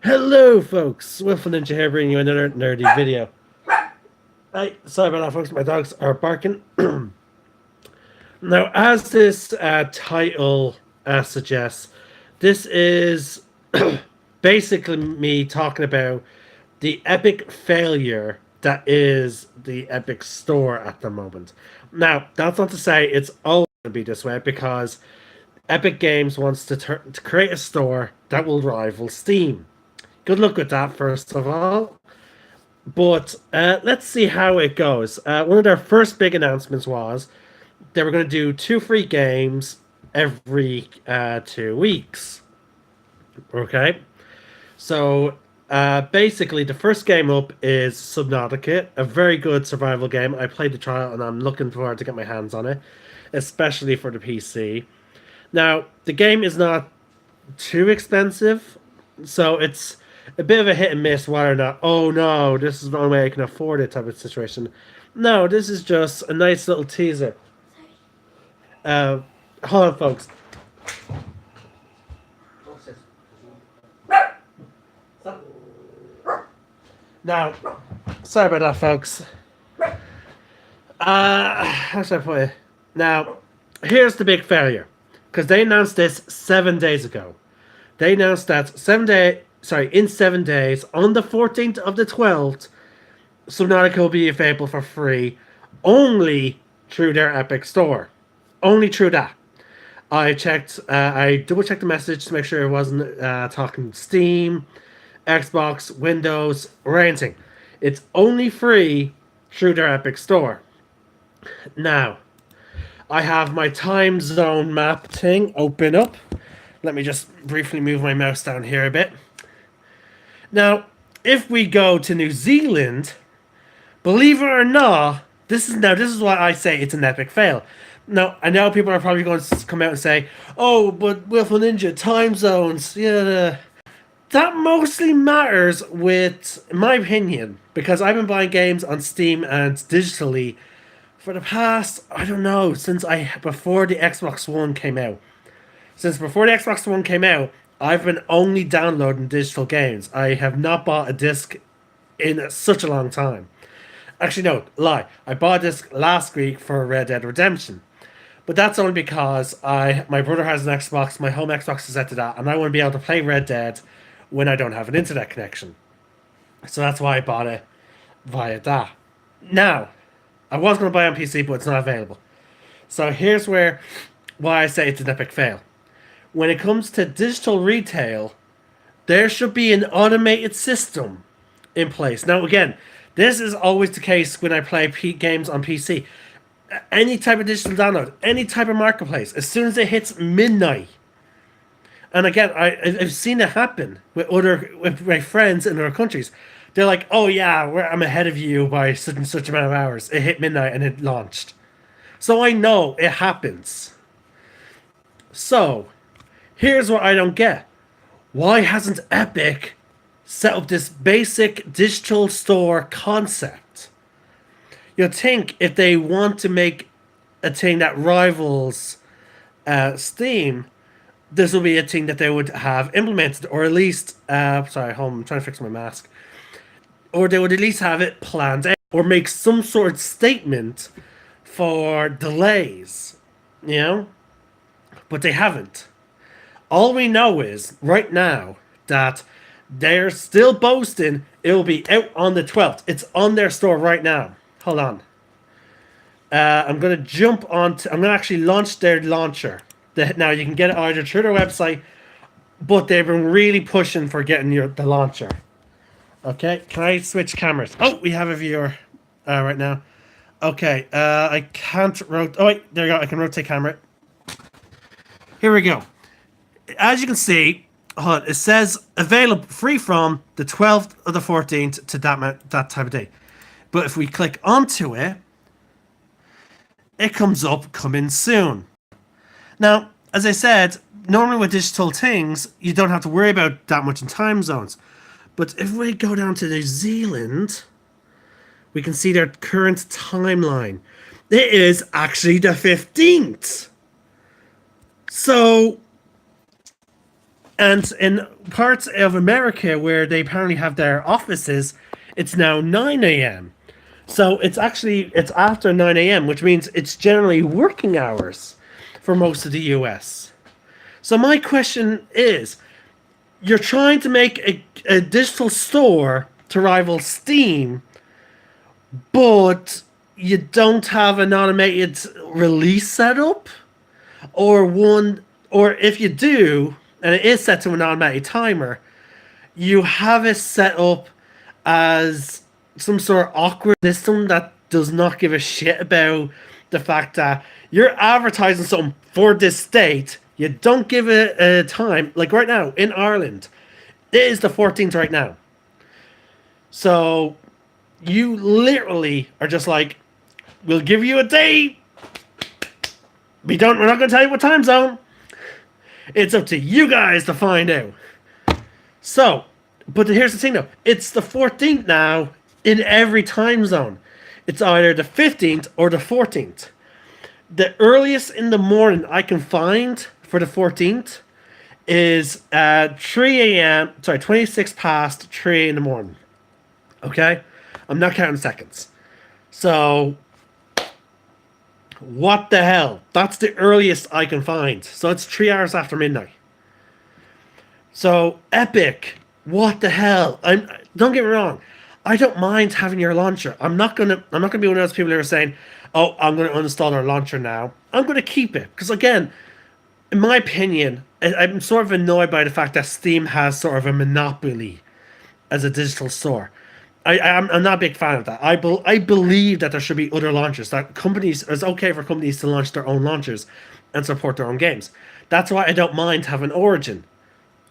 Hello, folks. Wilfred Ninja here, bringing you another nerdy video. Hey, sorry about that, folks. My dogs are barking. Now, as this title suggests, this is basically me talking about the epic failure that is the Epic Store at the moment. Now, that's not to say it's always going to be this way, because Epic Games wants to create a store that will rival Steam. Good luck with that, first of all. But let's see how it goes. One of their first big announcements was they were going to do two free games every 2 weeks. Okay, so basically, the first game up is Subnautica, a very good survival game. I played the trial and I'm looking forward to get my hands on it, especially for the PC. Now, the game is not too expensive, so it's a bit of a hit and miss whether or not, oh no, this is the only way I can afford it type of situation. No, this is just a nice little teaser. Uh, Hold on, folks. Now, sorry about that, folks. How should I put it? Now, here's the big failure, because they announced this 7 days ago. They announced that in 7 days, on the 14th of the 12th, Subnautica will be available for free only through their Epic Store. Only through that. I double checked the message to make sure it wasn't talking Steam, Xbox, Windows, or anything. It's only free through their Epic Store. Now, I have my time zone map thing open up. Let me just briefly move my mouse down here a bit. Now, if we go to New Zealand, believe it or not, this is why I say it's an epic fail. Now, I know people are probably going to come out and say, "Oh, but Wilfred Ninja time zones, yeah." That mostly matters with, in my opinion, because I've been buying games on Steam and digitally for the past, I don't know, before the Xbox One came out. Since before the Xbox One came out, I've been only downloading digital games. I have not bought a disc in such a long time. Actually, no, lie. I bought a disc last week for Red Dead Redemption. But that's only because my brother has an Xbox, my home Xbox is set to that, and I want to be able to play Red Dead when I don't have an internet connection. So that's why I bought it via that. Now, I was going to buy it on PC, but it's not available. So here's why I say it's an epic fail. When it comes to digital retail, there should be an automated system in place. Now, again, this is always the case when I play games on PC. Any type of digital download, any type of marketplace, as soon as it hits midnight, and again, I've seen it happen with my friends in other countries. They're like, "Oh yeah, I'm ahead of you by such and such amount of hours. It hit midnight and it launched." So I know it happens. So here's what I don't get: why hasn't Epic set up this basic digital store concept? You'd think if they want to make a thing that rivals Steam, this will be a thing that they would have implemented, or at least, sorry, hold on, I'm trying to fix my mask, or they would at least have it planned out, or make some sort of statement for delays, you know? But they haven't. All we know is, right now, that they're still boasting it'll be out on the 12th. It's on their store right now. Hold on. I'm going to I'm going to actually launch their launcher. Now, you can get it either through their website, but they've been really pushing for getting the launcher. Okay, can I switch cameras? Oh, we have a viewer right now. Okay, I can't rotate. Oh, wait, there you go. I can rotate camera. Here we go. As you can see, it says available free from the 12th or the 14th to that type of day. But if we click onto it, it comes up coming soon. Now, as I said, normally with digital things, you don't have to worry about that much in time zones. But if we go down to New Zealand, we can see their current timeline. It is actually the 15th. So, And in parts of America where they apparently have their offices, it's now 9 a.m. So it's after 9 a.m., which means it's generally working hours for most of the US. So my question is, you're trying to make a digital store to rival Steam, but you don't have an automated release setup, or one, or if you do, and it is set to an automatic timer, you have it set up as some sort of awkward system that does not give a shit about the fact that you're advertising something for this date. You don't give it a time. Like right now in Ireland, it is the 14th right now. So you literally are just like, we'll give you a date. We're not going to tell you what time zone. It's up to you guys to find out. So, but here's the thing though. It's the 14th now in every time zone. It's either the 15th or the 14th. The earliest in the morning I can find for the 14th is 3 a.m. Sorry, 26 past 3 in the morning. Okay? I'm not counting seconds. So, what the hell? That's the earliest I can find. So, it's 3 hours after midnight. So, Epic, what the hell? Don't get me wrong. I don't mind having your launcher. I'm not gonna be one of those people who are saying, "Oh, I'm gonna uninstall our launcher now." I'm gonna keep it because again, in my opinion, I'm sort of annoyed by the fact that Steam has sort of a monopoly as a digital store. I'm not a big fan of that. I believe that there should be other launchers. That companies, it's okay for companies to launch their own launchers and support their own games. That's why I don't mind having Origin.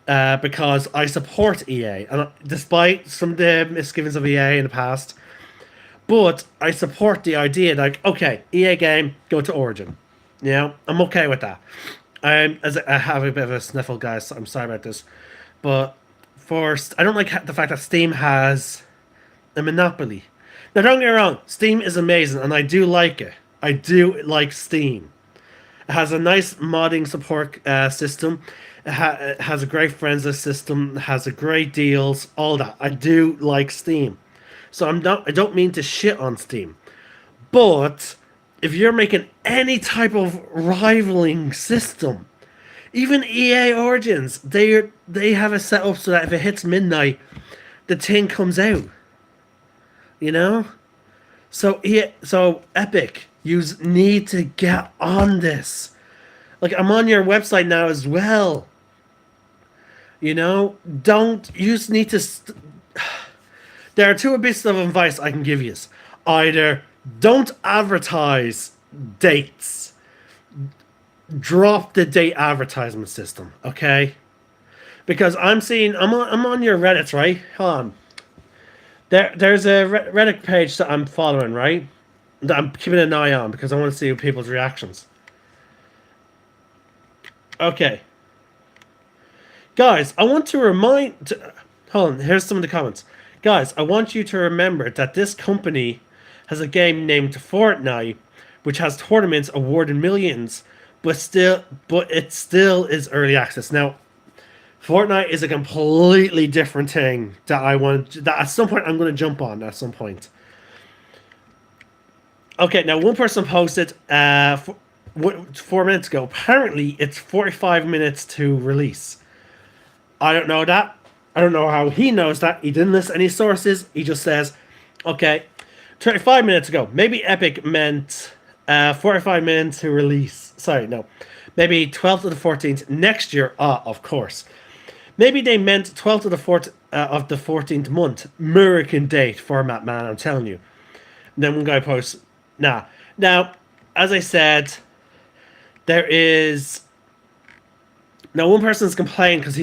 Because I support EA, and despite some of the misgivings of EA in the past, but I support the idea. Like, okay, EA game, go to Origin. You know, I'm okay with that. As I have a bit of a sniffle, guys. So I'm sorry about this, but first, I don't like the fact that Steam has a monopoly. Now, don't get me wrong, Steam is amazing, and I do like it. I do like Steam. It has a nice modding support system. It has a great friends list system. It has a great deals. All that. I do like Steam, so I don't mean to shit on Steam, but if you're making any type of rivaling system, even EA Origins, they have it set up so that if it hits midnight, the thing comes out. You know. So Epic, you need to get on this. Like I'm on your website now as well. You know, don't you just need to. There are two bits of advice I can give you. Either don't advertise dates. Drop the date advertisement system, okay? Because I'm on your Reddit, right? Hold on. There's a Reddit page that I'm following, right? That I'm keeping an eye on because I want to see people's reactions. Okay. Guys, I want to remind... Hold on, here's some of the comments. Guys, I want you to remember that this company has a game named Fortnite, which has tournaments awarding millions, but it still is early access. Now, Fortnite is a completely different thing that at some point I'm going to jump on at some point. Okay, now one person posted 4 minutes ago. Apparently, it's 45 minutes to release. I don't know that. I don't know how he knows that. He didn't list any sources. He just says, okay, 25 minutes ago. Maybe Epic meant 45 minutes to release. Sorry, no. Maybe 12th to the 14th next year. Ah, of course. Maybe they meant 12th to the 4th of the 14th month. American date format, man, I'm telling you. And then one guy posts, nah. Now, as I said, there is... Now, one person's complaining because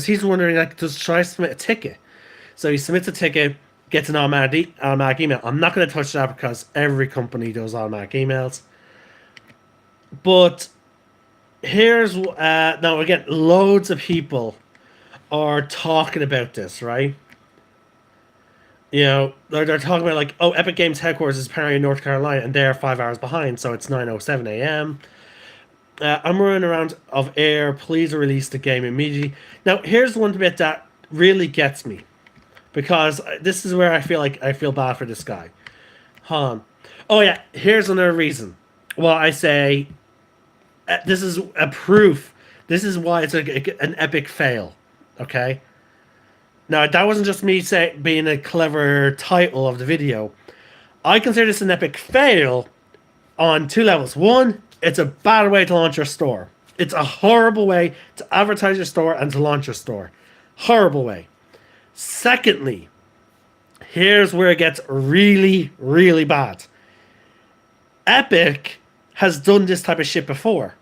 he's wondering, like, does try to submit a ticket. So he submits a ticket, gets an automatic email. I'm not going to touch that because every company does automatic emails. But here's... now, again, loads of people are talking about this, right? You know, they're talking about, like, oh, Epic Games headquarters is apparently in North Carolina, and they're 5 hours behind, so it's 9:07 a.m. I'm running around of air. Please release the game immediately. Now, here's one bit that really gets me, because this is where I feel bad for this guy. Han. Oh yeah, here's another reason. Well, I say this is a proof. This is why it's an epic fail. Okay. Now that wasn't just me being a clever title of the video. I consider this an epic fail on two levels. One, it's a bad way to launch your store. It's a horrible way to advertise your store and to launch your store. Horrible way. Secondly, here's where it gets really, really bad. Epic has done this type of shit before.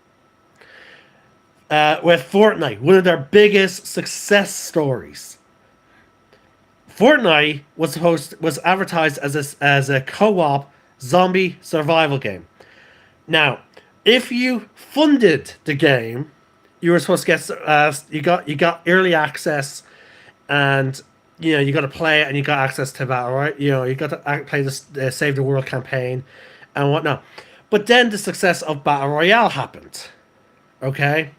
With Fortnite, one of their biggest success stories. Fortnite was advertised as a co-op zombie survival game. Now, if you funded the game, you were supposed to get you got early access, and you got to play it, and you got access to battle, right? You got to play the Save the World campaign and whatnot. But then the success of Battle Royale happened, okay,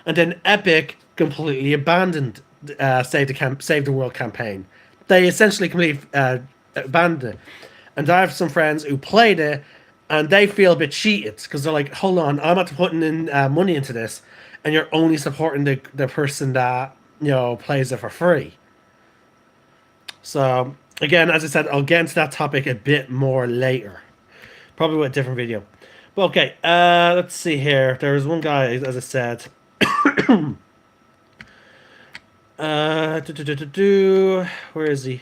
and then Epic completely abandoned Save the World campaign. They essentially completely abandoned it. And I have some friends who played it, and they feel a bit cheated because they're like, "Hold on, I'm not putting in money into this, and you're only supporting the person that plays it for free." So again, as I said, I'll get into that topic a bit more later, probably with a different video. But okay, let's see here. There was one guy, as I said. Where is he?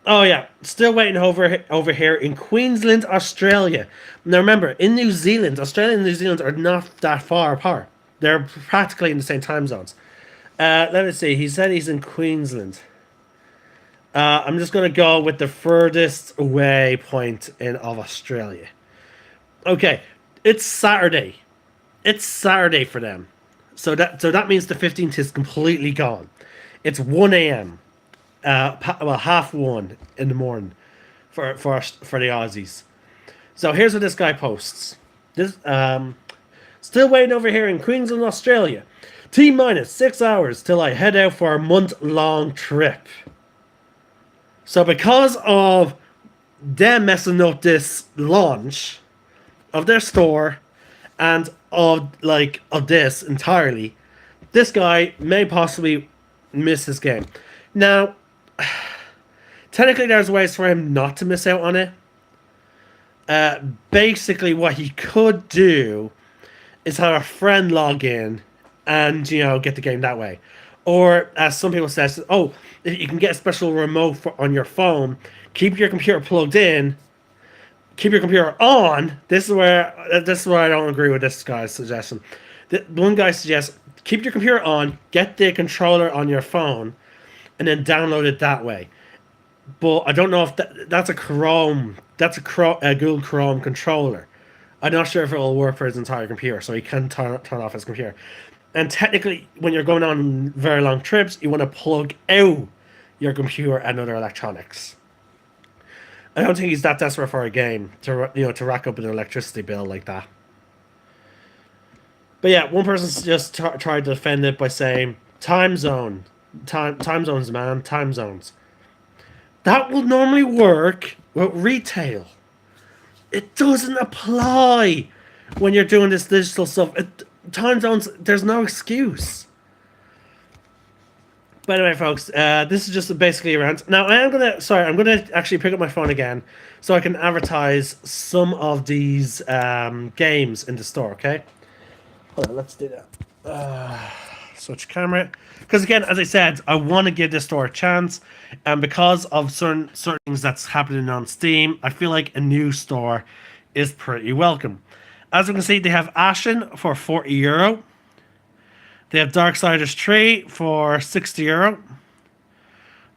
Oh yeah, still waiting over here in Queensland, Australia. Now remember, in New Zealand, Australia and New Zealand are not that far apart. They're practically in the same time zones. Let me see. He said he's in Queensland. I'm just gonna go with the furthest away point of Australia. Okay, it's Saturday. It's Saturday for them. So that means the 15th is completely gone. It's 1 a.m. Well, 1:30 in the morning for the Aussies. So here's what this guy posts. This still waiting over here in Queensland, Australia. T-minus 6 hours till I head out for a month-long trip. So because of them messing up this launch of their store and of this entirely, this guy may possibly miss his game. Now, technically there's ways for him not to miss out on it. Basically what he could do is have a friend log in and get the game that way. Or as some people say, oh, you can get a special remote on your phone, keep your computer plugged in, keep your computer on. This is where I don't agree with this guy's suggestion. One guy suggests keep your computer on, get the controller on your phone, and then download it that way. But I don't know if that's a Chrome. That's a Google Chrome controller. I'm not sure if it will work for his entire computer, so he can turn off his computer. And technically, when you're going on very long trips, you want to plug out your computer and other electronics. I don't think he's that desperate for a game to rack up an electricity bill like that. But yeah, one person just tried to defend it by saying time zones, man, time zones. That will normally work with retail. It doesn't apply when you're doing this digital stuff. Time zones, there's no excuse. But anyway, folks, this is just basically a rant. Now, I'm gonna actually pick up my phone again so I can advertise some of these games in the store. Okay. Hold on, let's do that. Switch camera, because again, as I said, I want to give this store a chance, and because of certain things that's happening on Steam, I feel like a new store is pretty welcome. As you can see, they have Ashen for €40. They have Darksiders 3 for €60.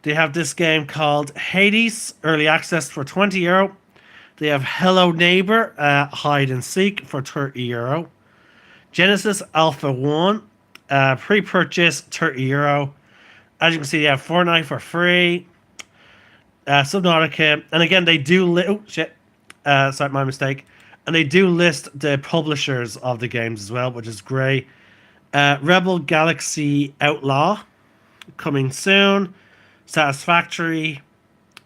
They have this game called Hades, early access for €20. They have Hello Neighbor, Hide and Seek for €30. Genesis Alpha 1, pre-purchase €30. As you can see, they have Fortnite for free. Subnautica, and again, they do sorry, my mistake. And they do list the publishers of the games as well, which is great. Rebel Galaxy Outlaw coming soon. Satisfactory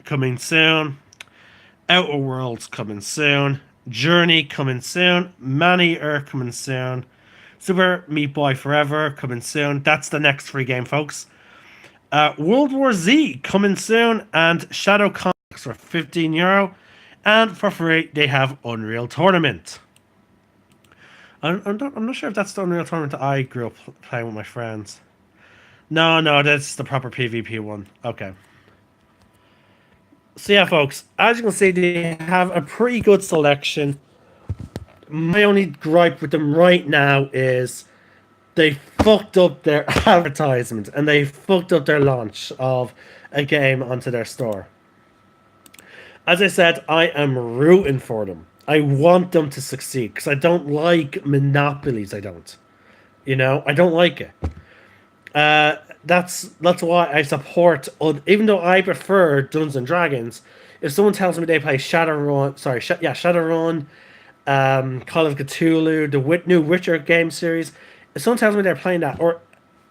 coming soon. Outer Worlds coming soon. Journey coming soon. Maneater coming soon. Super Meat Boy Forever coming soon. That's the next free game, folks. World War Z coming soon. And Shadow Comics for €15. And for free, they have Unreal Tournament. I'm not sure if that's the Unreal Tournament that I grew up playing with my friends. No, that's the proper PvP one. Okay. So yeah, folks, as you can see, they have a pretty good selection. My only gripe with them right now is they fucked up their advertisement and they fucked up their launch of a game onto their store. As I said, I am rooting for them. I want them to succeed because I don't like monopolies. I don't. I don't like it. That's why I support. Even though I prefer Dungeons and Dragons, if someone tells me they play Shadowrun, Shadowrun, Call of Cthulhu, the new Witcher game series, if someone tells me they're playing that, or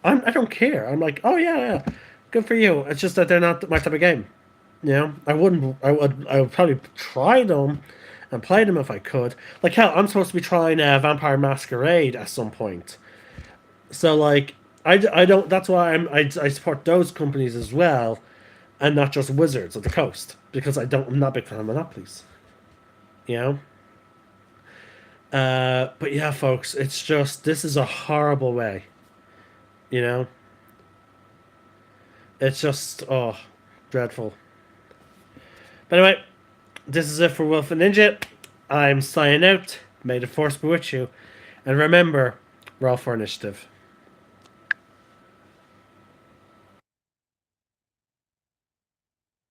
I don't care. I'm like, oh yeah, good for you. It's just that they're not my type of game. I wouldn't. I would probably try them and play them if I could. Like hell, I'm supposed to be trying Vampire Masquerade at some point. So like, I don't. That's why I support those companies as well, and not just Wizards of the Coast because I'm not a big fan of monopolies. But yeah, folks, it's just this is a horrible way. It's just dreadful. But anyway, this is it for Wolf and Ninja. I'm signing out. May the force be with you. And remember, we're all for initiative.